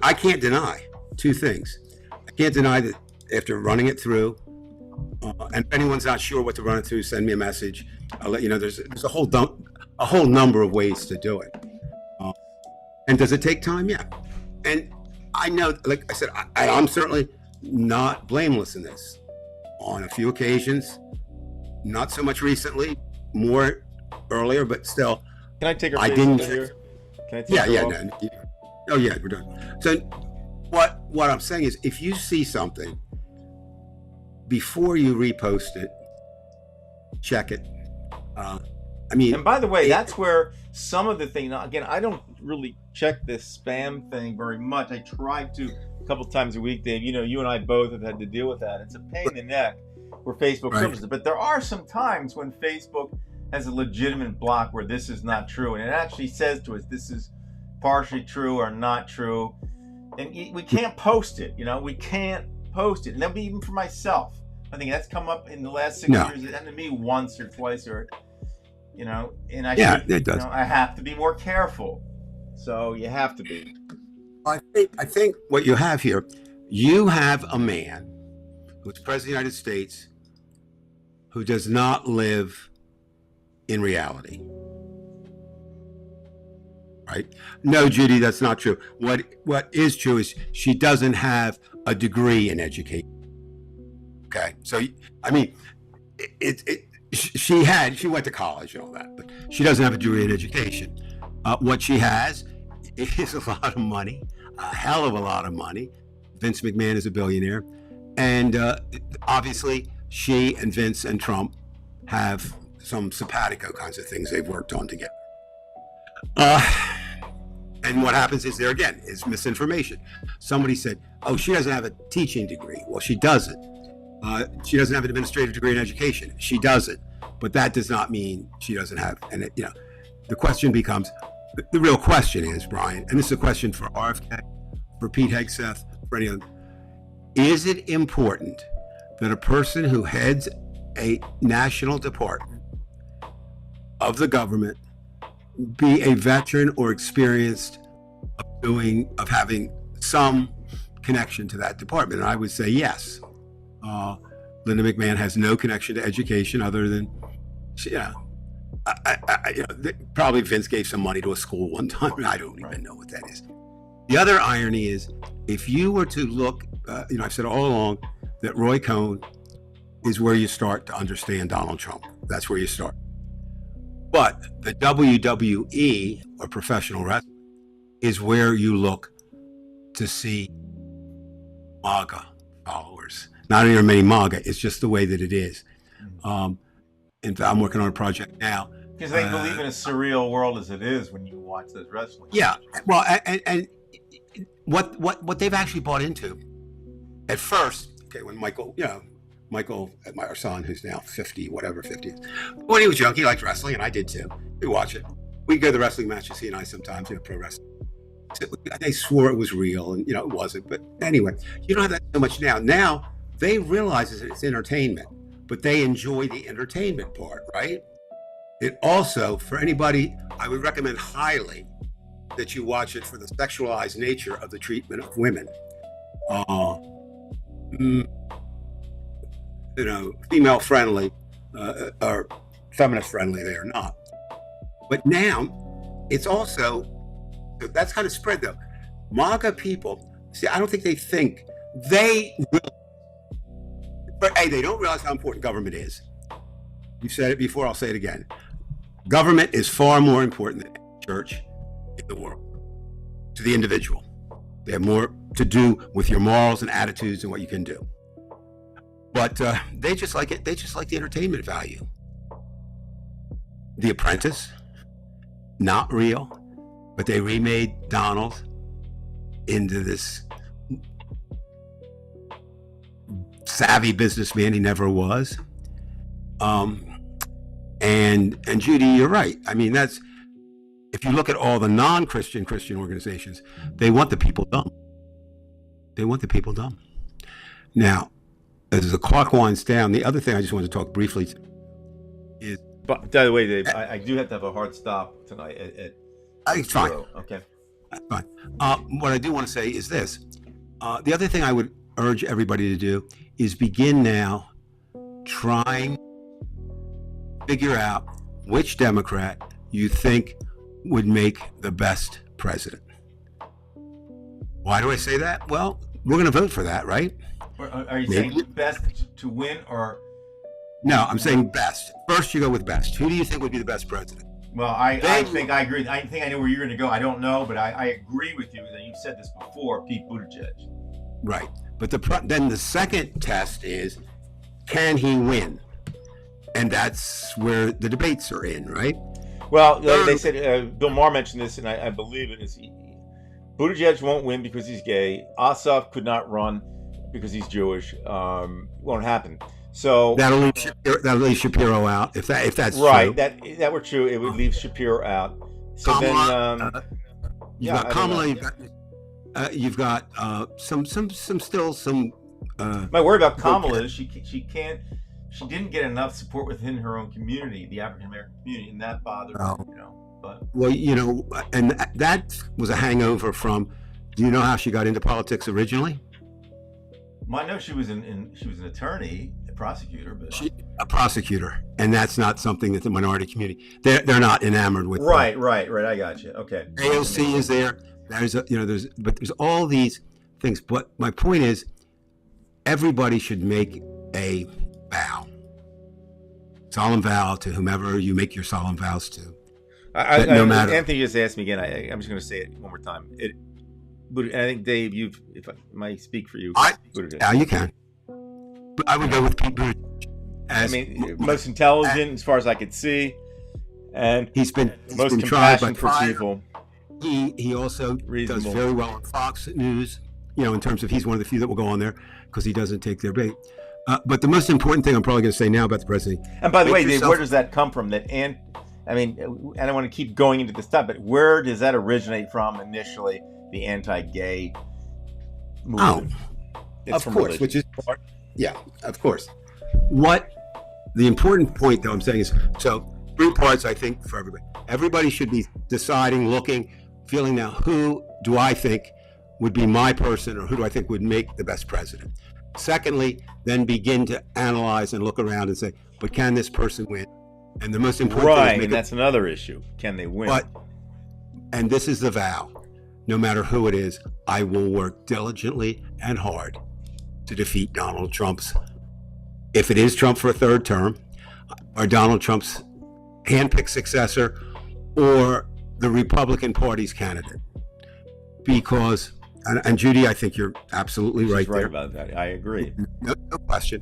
D: I can't deny 2 things. I can't deny that after running it through, and if anyone's not sure what to run it through, send me a message. I'll let you know. There's a whole number of ways to do it. And does it take time? Yeah. And I know, like I said, I'm certainly not blameless in this. On a few occasions, not so much recently, more earlier, but still.
C: Can I take her?
D: I didn't.
C: Here? Can I take her off?
D: No. Oh yeah, we're done. So what I'm saying is, if you see something, before you repost it, check it.
C: And by the way, that's where some of the thing. Again, I don't really check this spam thing very much. I try to a couple times a week, Dave. You and I both have had to deal with that. It's a pain in the neck where Facebook surfaces. But there are some times when Facebook has a legitimate block where this is not true, and it actually says to us this is partially true or not true, and we can't post it. We can't post it, and that'll be even for myself. I think that's come up in the last 6 years. It happened to me once or twice, or and
D: it does.
C: I have to be more careful. So you have to be.
D: I think what you have here, you have a man who's president of the United States who does not live in reality. Right? No, Judy, that's not true. What is true is she doesn't have a degree in education. Okay, so I mean, she went to college and all that, but she doesn't have a degree in education. What she has is a lot of money, a hell of a lot of money. Vince McMahon is a billionaire, and obviously she and Vince and Trump have some simpatico kinds of things they've worked on together. And what happens is there again is misinformation. Somebody said, "Oh, she doesn't have a teaching degree." Well, she doesn't. She doesn't have an administrative degree in education. She doesn't. But that does not mean she doesn't have. And the question becomes, the real question is, Brian, and this is a question for RFK, for Pete Hegseth, for any of them. Is it important that a person who heads a national department of the government be a veteran or experienced of having some connection to that department? And I would say yes. Linda McMahon has no connection to education other than, probably Vince gave some money to a school one time. I don't even know what that is. The other irony is, if you were to look, I've said all along that Roy Cohn is where you start to understand Donald Trump. That's where you start. But the WWE, or professional wrestling, is where you look to see MAGA followers. Not even many MAGA, it's just the way that it is. In fact, I'm working on a project now.
C: Because they believe in a surreal world as it is when you watch those wrestling.
D: Yeah, well, and what they've actually bought into, at first, okay, when Michael, our son, who's now 50, whatever 50 is, when he was young, he liked wrestling, and I did too. We watch it. We go to the wrestling matches, he and I sometimes, pro wrestling. They swore it was real, and it wasn't. But anyway, you don't have that so much now. Now they realize that it's entertainment, but they enjoy the entertainment part, right? It also, for anybody, I would recommend highly that you watch it for the sexualized nature of the treatment of women. Female friendly or feminist friendly, they are not. But now it's also, that's kind of spread though. MAGA people, I don't think they think, they don't realize how important government is. You've said it before, I'll say it again. Government is far more important than any church in the world to the individual. They have more to do with your morals and attitudes and what you can do. But they just like it. They just like the entertainment value. The Apprentice, not real, but they remade Donald into this savvy businessman he never was. And Judy, you're right. I mean, that's, if you look at all the non-Christian organizations, they want the people dumb. They want the people dumb. Now, as the clock winds down, the other thing I just want to talk briefly to is.
C: But by the way, Dave, I do have to have a hard stop tonight.
D: It's fine.
C: Okay.
D: Fine. What I do want to say is this. The other thing I would urge everybody to do is begin now trying to figure out which Democrat you think would make the best president. Why do I say that? Well, we're going to vote for that, right?
C: Are you saying best to win or?
D: No, I'm saying best. First, you go with best. Who do you think would be the best president?
C: Well, I think I agree. I think I know where you're going to go. I don't know, but I agree with you. You've said this before, Pete Buttigieg.
D: Right. But then the second test is, can he win? And that's where the debates are in, right?
C: Well, they said, Bill Maher mentioned this, and I believe it is, Buttigieg won't win because he's gay. Ossoff could not run because he's Jewish. Won't happen. So
D: that'll leave Shapiro out if that's
C: right.
D: true.
C: That were true, it would leave Shapiro out. So
D: Kamala,
C: then,
D: you've got Kamala. You've got some.
C: My worry about Kamala is she didn't get enough support within her own community, the African American community, and that bothered her. But
D: well, and that was a hangover from. Do you know how she got into politics originally?
C: I know she was an attorney, a prosecutor, but
D: a prosecutor, and that's not something that the minority community they're not enamored with.
C: Right. I got you. Okay.
D: AOC is there. There's all these things. But my point is, everybody should make a solemn vow to whomever you make your solemn vows to.
C: No matter. Anthony just asked me again. I'm just going to say it one more time. I think Dave, if I might speak for you.
D: Yeah, you can. But I would go with Pete Buttigieg.
C: Most intelligent as far as I could see, and
D: he's been
C: most compassion for people.
D: He also does very well on Fox News. In terms of he's one of the few that will go on there because he doesn't take their bait. But the most important thing I'm probably going to say now about the president.
C: And by the way, Dave, where does that come from? I don't want to keep going into this stuff, but where does that originate from initially? The anti-gay movement.
D: Of course, which is of course. What the important point, though, I'm saying is, so 3 parts, I think, for everybody. Everybody should be deciding, looking, feeling now, who do I think would be my person, or who do I think would make the best president? Secondly, then begin to analyze and look around and say, but can this person win? And the most important thing is
C: and that's another issue. Can they win?
D: And this is the vow. No matter who it is, I will work diligently and hard to defeat Donald Trump's, if it is Trump for a third term, or Donald Trump's handpicked successor, or the Republican Party's candidate. Because, and Judy, I think you're absolutely right there.
C: About that. I agree.
D: No question.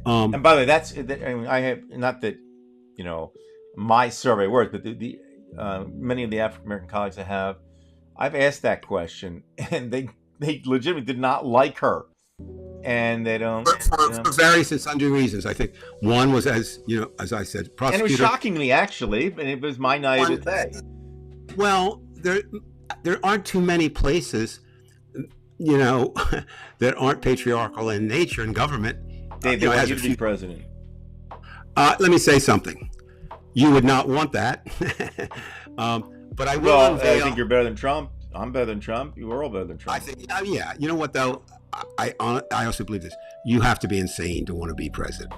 C: And by the way, I have, not that, my survey works, but the many of the African American colleagues I have, I've asked that question, and they legitimately did not like her, and they don't.
D: For various and sundry reasons, I think one was as I said, prosecutor.
C: And it was shocking me actually, and it was my naivete.
D: Well, there aren't too many places, that aren't patriarchal in nature and government.
C: Dave, they want you to be president.
D: Let me say something. You would not want that. But I will.
C: I think you're better than Trump. I'm better than Trump. We're all better than Trump.
D: I think, yeah. You know what though? I also believe this. You have to be insane to want to be president.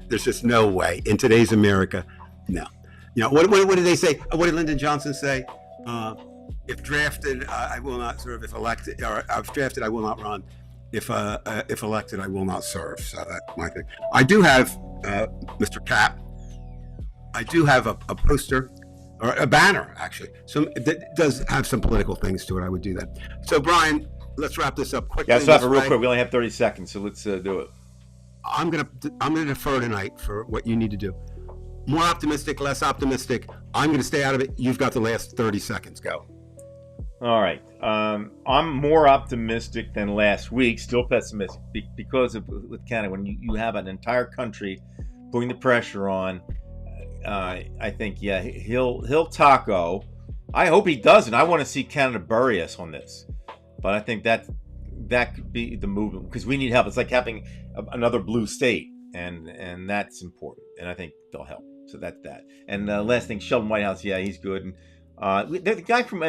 D: There's just no way in today's America. No. What did they say? What did Lyndon Johnson say? If drafted, I will not serve. If elected, or if drafted, I will not run. If elected, I will not serve. So that's my thing. I do have Mr. Cap. I do have a poster. Or a banner, actually. So that does have some political things to it. I would do that. So, Brian, let's wrap this up quickly.
C: Yeah, let's wrap it real quick. We only have 30 seconds, so let's do it.
D: I'm gonna defer tonight for what you need to do. More optimistic, less optimistic. I'm gonna stay out of it. You've got the last 30 seconds. Go.
C: All right. I'm more optimistic than last week. Still pessimistic because with Canada, when you have an entire country putting the pressure on. I think, he'll taco. I hope he doesn't. I want to see Canada bury us on this. But I think that could be the movement because we need help. It's like having another blue state, and that's important. And I think they'll help. So that's that. And last thing, Sheldon Whitehouse, he's good. And the guy from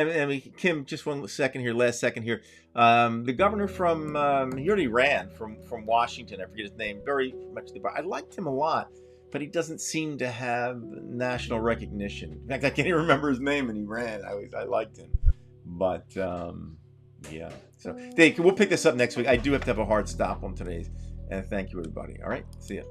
C: Kim, just one second here, last second here. The governor from he already ran from Washington. I forget his name. Very much I liked him a lot. But he doesn't seem to have national recognition. In fact, I can't even remember his name, and he ran. I liked him. But, yeah. So, Dave, we'll pick this up next week. I do have to have a hard stop on today's. And thank you, everybody. All right? See ya.